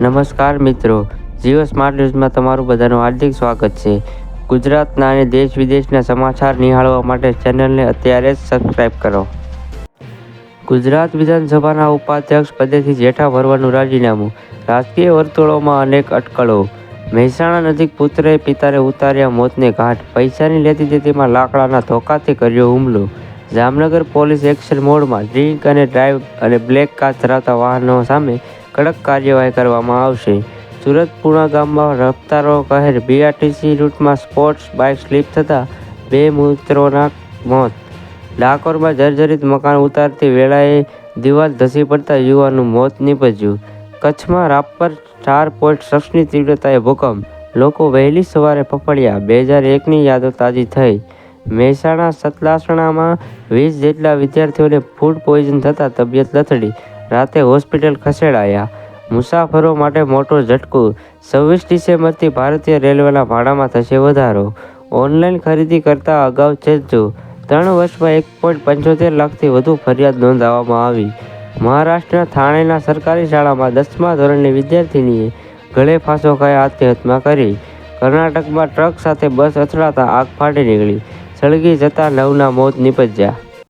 નમસ્કાર મિત્રો, જીઓ સ્માર્ટ ન્યૂઝમાં તમારું બધાનું હાર્દિક સ્વાગત છે. ગુજરાતના અને દેશ વિદેશના સમાચાર નિહાળવા માટે ચેનલને અત્યારે જ સબસ્ક્રાઇબ કરો. ગુજરાત વિધાનસભાના ઉપાધ્યક્ષ પદેથી જેઠા ભરવાનું રાજીનામું, રાજકીય વર્તુળોમાં અનેક અટકળો. મહેસાણા નજીક પુત્રએ પિતાને ઉતાર્યા મોતને ઘાટ, પૈસાની લેતી દેતીમાં લાકડાના ધોકાથી કર્યો હુમલો. જામનગર પોલીસ એક્શન મોડમાં, ડ્રિંક અને ડ્રાઈવ અને બ્લેક કાચ ધરાવતા વાહનો સામે કડક કાર્યવાહી કરવામાં આવશે. સુરત પુણા ગામમાં રફતારો કહેર, બીઆરટીસી રૂટમાં સ્પોર્ટ્સ બાઇક સ્લીપ થતાં 2 મિત્રોના મોત. ડાકોરમાં જર્જરિત મકાન ઉતારતી વેળાએ દિવાલ ધસી પડતા યુવાનનું મોત નીપજ્યું. કચ્છમાં રાપર 4.6ની તીવ્રતાએ ભૂકંપ, લોકો વહેલી સવારે ફફડ્યા. 2001ની યાદો તાજી થઈ. મહેસાણા સતલાસણામાં 20 જેટલા વિદ્યાર્થીઓને ફૂડ પોઈઝન થતાં તબિયત લથડી, રાતે હોસ્પિટલ ખસેડાયા. મુસાફરો માટે મોટો ઝટકો, 26 ડિસેમ્બરથી ભારતીય રેલવેના ભાડામાં થશે વધારો. ઓનલાઈન ખરીદી કરતા અગાઉ ચેતજો, 3 વર્ષમાં 1.75 લાખથી વધુ ફરિયાદ નોંધાવવામાં આવી. મહારાષ્ટ્રના થાણેના સરકારી શાળામાં 10મા ધોરણની વિદ્યાર્થિનીએ ગળે ફાંસો ખાઈ આત્મહત્યા કરી. કર્ણાટકમાં ટ્રક સાથે બસ અથડાતા આગ ફાટી નીકળી, સળગી જતા 9ના મોત નીપજ્યા.